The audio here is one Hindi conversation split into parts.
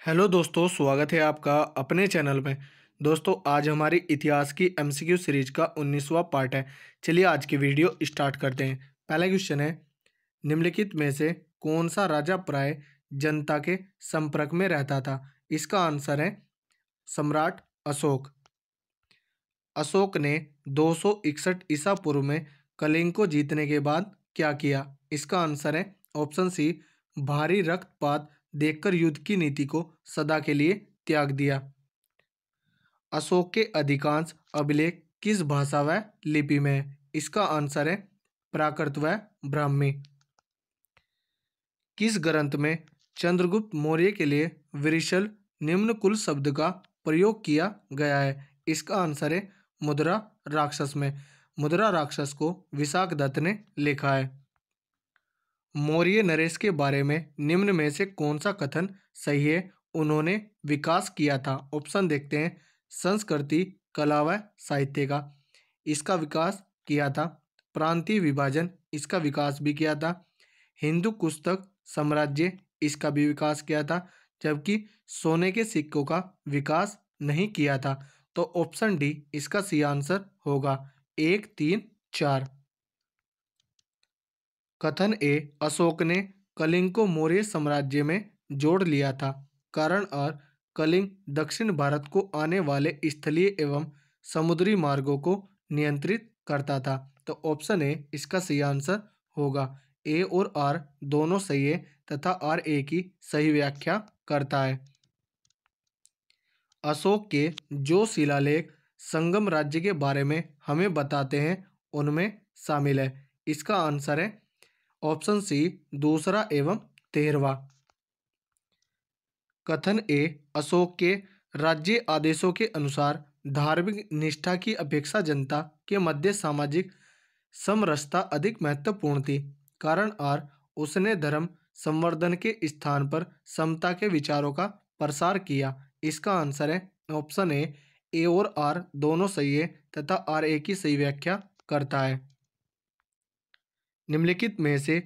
हेलो दोस्तों, स्वागत है आपका अपने चैनल में। दोस्तों, आज हमारी इतिहास की एमसीक्यू सीरीज का 19वां पार्ट है। चलिए आज की वीडियो स्टार्ट करते हैं। पहला क्वेश्चन है, निम्नलिखित में से कौन सा राजा प्राय जनता के संपर्क में रहता था? इसका आंसर है सम्राट अशोक। अशोक ने 261 ईसा पूर्व में कलिंग को जीतने के बाद क्या किया? इसका आंसर है ऑप्शन सी, भारी रक्तपात देखकर युद्ध की नीति को सदा के लिए त्याग दिया। अशोक के अधिकांश अभिलेख किस भाषा व लिपि में है? इसका आंसर है प्राकृत व ब्राह्मी। किस ग्रंथ में चंद्रगुप्त मौर्य के लिए विरिशल निम्न कुल शब्द का प्रयोग किया गया है? इसका आंसर है मुद्रा राक्षस में। मुद्रा राक्षस को विशाखदत्त ने लिखा है। मौर्य नरेश के बारे में निम्न में से कौन सा कथन सही है? उन्होंने विकास किया था। ऑप्शन देखते हैं। संस्कृति, कला व साहित्य का इसका विकास किया था। प्रांतीय विभाजन, इसका विकास भी किया था। हिंदू कुस्तक साम्राज्य, इसका भी विकास किया था। जबकि सोने के सिक्कों का विकास नहीं किया था। तो ऑप्शन डी इसका सही आंसर होगा। 1, 3, 4। कथन ए, अशोक ने कलिंग को मौर्य साम्राज्य में जोड़ लिया था। कारण और कलिंग दक्षिण भारत को आने वाले स्थलीय एवं समुद्री मार्गों को नियंत्रित करता था। तो ऑप्शन ए इसका सही आंसर होगा। ए और आर दोनों सही है तथा आर ए की सही व्याख्या करता है। अशोक के जो शिलालेख संगम राज्य के बारे में हमें बताते हैं उनमें शामिल है। इसका आंसर है ऑप्शन सी, दूसरा एवं 13वां। कथन ए, अशोक के राज्य आदेशों के अनुसार धार्मिक निष्ठा की अपेक्षा जनता के मध्य सामाजिक समरसता अधिक महत्वपूर्ण थी। कारण आर, उसने धर्म संवर्धन के स्थान पर समता के विचारों का प्रसार किया। इसका आंसर है ऑप्शन ए और आर दोनों सही है तथा आर ए की सही व्याख्या करता है। निम्नलिखित में से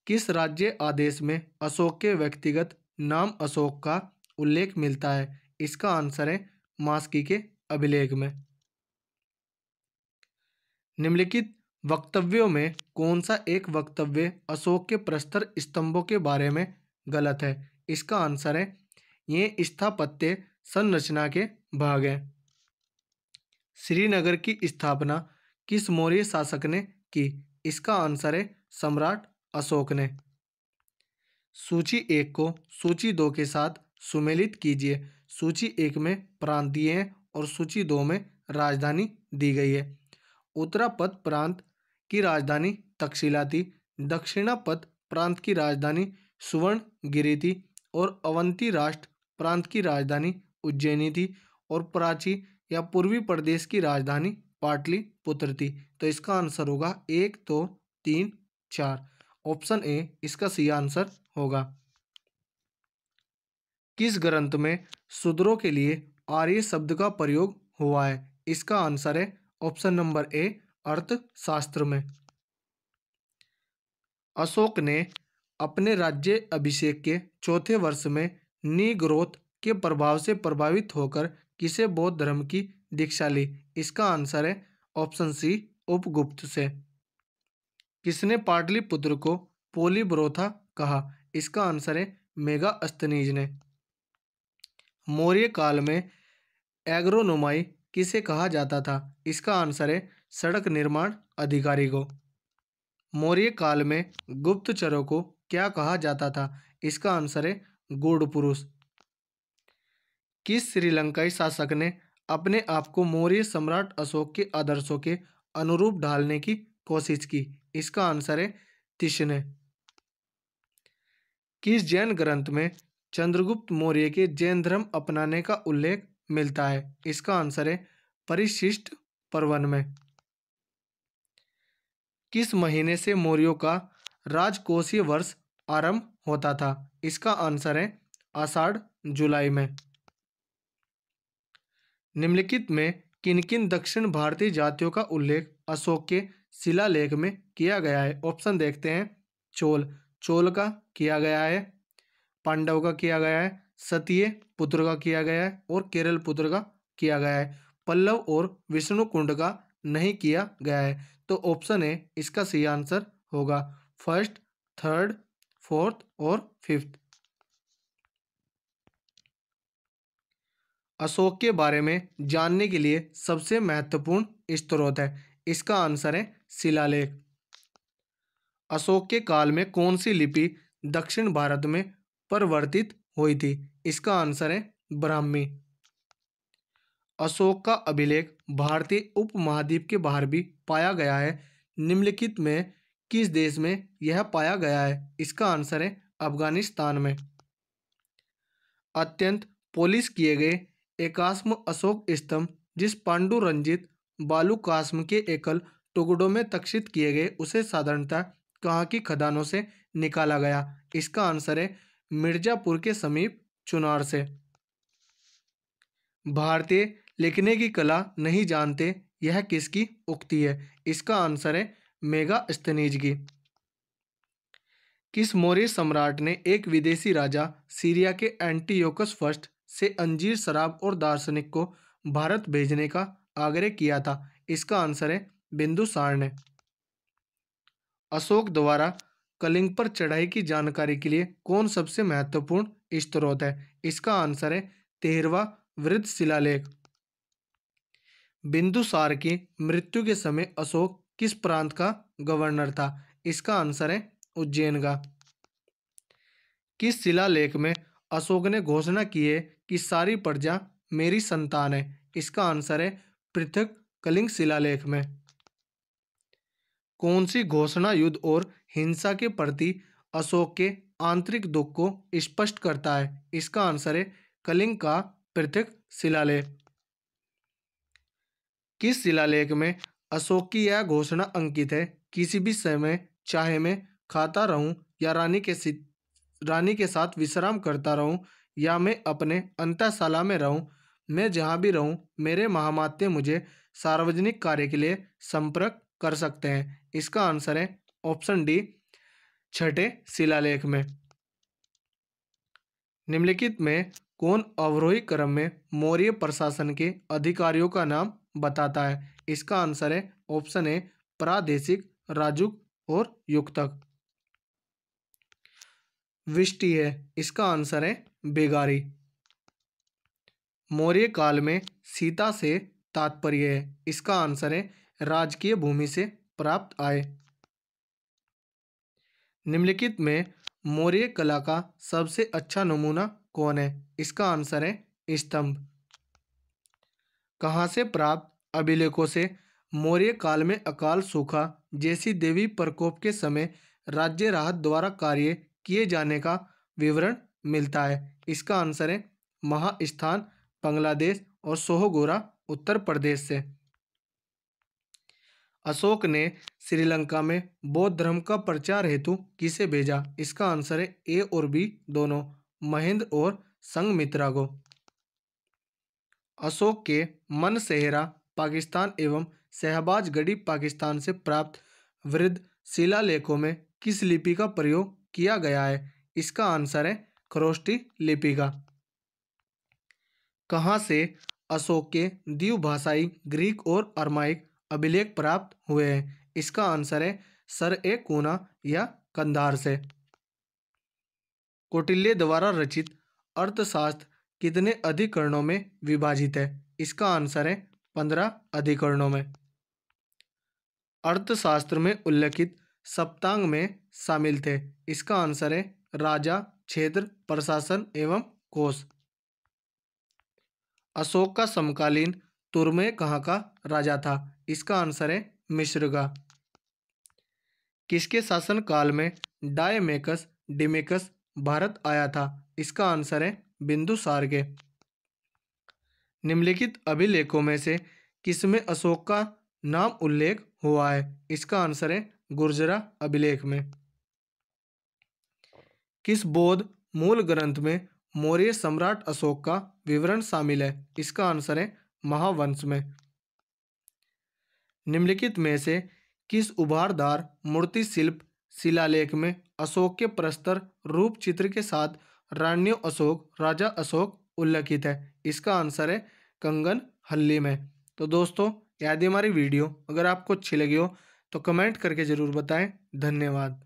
किस राज्य आदेश में अशोक के व्यक्तिगत नाम अशोक का उल्लेख मिलता है? इसका आंसर है मास्की के अभिलेख में। निम्नलिखित वक्तव्यों में कौन सा एक वक्तव्य अशोक के प्रस्तर स्तंभों के बारे में गलत है? इसका आंसर है ये स्थापत्य संरचना के भाग हैं। श्रीनगर की स्थापना किस मौर्य शासक ने की? इसका आंसर है सम्राट अशोक ने। सूची 1 को सूची 2 के साथ सुमेलित कीजिए। सूची 1 में प्रांत दिए हैं और सूची 2 में राजधानी दी गई है। उत्तरापथ प्रांत की राजधानी तक्षशिला थी। दक्षिणापथ प्रांत की राजधानी सुवर्णगिरि थी और अवंती राष्ट्र प्रांत की राजधानी उज्जैनी थी और प्राची या पूर्वी प्रदेश की राजधानी पाटलिपुत्र थी। तो इसका आंसर होगा 1, 2, 3, 4। ऑप्शन ए इसका सही आंसर होगा। किस ग्रंथ में शूद्रों के लिए आर्य शब्द का प्रयोग हुआ है? इसका आंसर है ऑप्शन नंबर ए, अर्थशास्त्र में। अशोक ने अपने राज्य अभिषेक के चौथे वर्ष में निग्रोध के प्रभाव से प्रभावित होकर किसे बौद्ध धर्म की दीक्षा ली? इसका आंसर है ऑप्शन सी, उपगुप्त से। किसने पाटलिपुत्र को पोलीब्रोथा कहा? इसका आंसर है मेगास्थनीज ने। मौर्य काल में एग्रोनोमाई किसे कहा जाता था? इसका आंसर है सड़क निर्माण अधिकारी को। मौर्य काल में गुप्तचरों को क्या कहा जाता था? इसका आंसर है गूढ़ पुरुष। किस श्रीलंकाई शासक ने अपने आप को मौर्य सम्राट अशोक के आदर्शों के अनुरूप ढालने की कोशिश की? इसका आंसर है तिष ने। किस जैन ग्रंथ में चंद्रगुप्त मौर्य के जैन धर्म अपनाने का उल्लेख मिलता है? इसका आंसर है परिशिष्ट पर्वन में। किस महीने से मौर्यों का राजकोषीय वर्ष आरंभ होता था? इसका आंसर है आषाढ़ जुलाई में। निम्नलिखित में किन किन दक्षिण भारतीय जातियों का उल्लेख अशोक के शिलालेख में किया गया है? ऑप्शन देखते हैं। चोल का किया गया है, पांडव का किया गया है, सतीय पुत्र का किया गया है और केरल पुत्र का किया गया है। पल्लव और विष्णुकुंड का नहीं किया गया है। तो ऑप्शन ए इसका सही आंसर होगा। फर्स्ट, थर्ड, फोर्थ और फिफ्थ। अशोक के बारे में जानने के लिए सबसे महत्वपूर्ण स्रोत है। इसका आंसर है शिलालेख। अशोक के काल में कौन सी लिपि दक्षिण भारत में परिवर्तित हुई थी? इसका आंसर है ब्राह्मी। अशोक का अभिलेख भारतीय उपमहाद्वीप के बाहर भी पाया गया है। निम्नलिखित में किस देश में यह पाया गया है? इसका आंसर है अफगानिस्तान में। अत्यंत पॉलिश किए गए एकाश्म अशोक स्तंभ जिस पांडुरंजित बालूकाश्म के एकल टुकड़ों में तक्षित किए गए उसे साधारणतः कहाँ की खदानों से निकाला गया? इसका आंसर है मिर्जापुर के समीप चुनार से। भारतीय लिखने की कला नहीं जानते, यह किसकी उक्ति है? इसका आंसर है मेगास्थनीज की। किस मौर्य सम्राट ने एक विदेशी राजा सीरिया के एंटियोकस फर्स्ट से अंजीर शराब और दार्शनिक को भारत भेजने का आग्रह किया था? इसका आंसर है बिंदुसार ने। अशोक द्वारा कलिंग पर चढ़ाई की जानकारी के लिए कौन सबसे महत्वपूर्ण स्रोत है? इसका आंसर है 13वां वृद्ध शिलालेख। बिंदुसार की मृत्यु के समय अशोक किस प्रांत का गवर्नर था? इसका आंसर है उज्जैन का। किस शिलालेख में अशोक ने घोषणा की है कि सारी प्रजा मेरी संतान है? इसका आंसर है पृथक कलिंग शिलालेख में। कौन सी घोषणा युद्ध और हिंसा के प्रति अशोक के आंतरिक दुख को स्पष्ट करता है? इसका आंसर है कलिंग का पृथक शिलालेख। किस शिलालेख में अशोक की यह घोषणा अंकित है? किसी भी समय चाहे मैं खाता रहूं या रानी के साथ विश्राम करता रहूं या मैं अपने अंतःशाला में रहूं, मैं जहां भी रहूं मेरे महामात्य मुझे सार्वजनिक कार्य के लिए संपर्क कर सकते हैं। इसका आंसर है ऑप्शन डी छठे शिलालेख में। निम्नलिखित में कौन अवरोही क्रम में मौर्य प्रशासन के अधिकारियों का नाम बताता है? इसका आंसर है ऑप्शन ए प्रादेशिक, राजुक और युक्तक। विष्टि है, इसका आंसर है बेगारी। मौर्य काल में सीता से तात्पर्य है? इसका आंसर है राजकीय भूमि से प्राप्त आय। निम्नलिखित में मौर्य कला का सबसे अच्छा नमूना कौन है? इसका आंसर है स्तंभ। कहाँ से प्राप्त अभिलेखों से मौर्य काल में अकाल सूखा जैसी देवी प्रकोप के समय राज्य राहत द्वारा कार्य किए जाने का विवरण मिलता है? इसका आंसर है महास्थान बांग्लादेश और सोहगोरा उत्तर प्रदेश से। अशोक ने श्रीलंका में बौद्ध धर्म का प्रचार हेतु किसे भेजा? इसका आंसर है ए और बी दोनों, महेंद्र और संघमित्रा को। अशोक के मनसेहरा पाकिस्तान एवं शहबाजगढ़ी पाकिस्तान से प्राप्त वृद्ध शिलालेखों में किस लिपि का प्रयोग किया गया है? इसका आंसर है खरोष्टी लिपि का। कहाँ से अशोक के द्विभाषाई ग्रीक और अरमाइक अभिलेख प्राप्त हुए हैं? इसका आंसर है सर ए कूना या कंधार से। कौटिल्य द्वारा रचित अर्थशास्त्र कितने अधिकरणों में विभाजित है? इसका आंसर है 15 अधिकरणों में। अर्थशास्त्र में उल्लेखित सप्तांग में शामिल थे? इसका आंसर है राजा, क्षेत्र, प्रशासन एवं कोष। अशोक का समकालीन तुर्मे कहाँ का राजा था? इसका आंसर है मिस्र का। किसके शासन काल में डायमेकस डिमेकस भारत आया था? इसका आंसर है बिंदुसार के। निम्नलिखित अभिलेखों में से किसमें अशोक का नाम उल्लेख हुआ है? इसका आंसर है गुर्जरा अभिलेख में। किस बौद्ध मूल ग्रंथ में मौर्य सम्राट अशोक का विवरण शामिल है? इसका आंसर है महावंश में। निम्नलिखित में से किस उभारदार मूर्ति शिल्प शिलालेख में अशोक के प्रस्तर रूप चित्र के साथ रान्यो अशोक, राजा अशोक उल्लेखित है। इसका आंसर है कंगन हल्ली में। तो दोस्तों, यदि हमारी वीडियो अगर आपको अच्छी लगी हो तो कमेंट करके ज़रूर बताएं। धन्यवाद।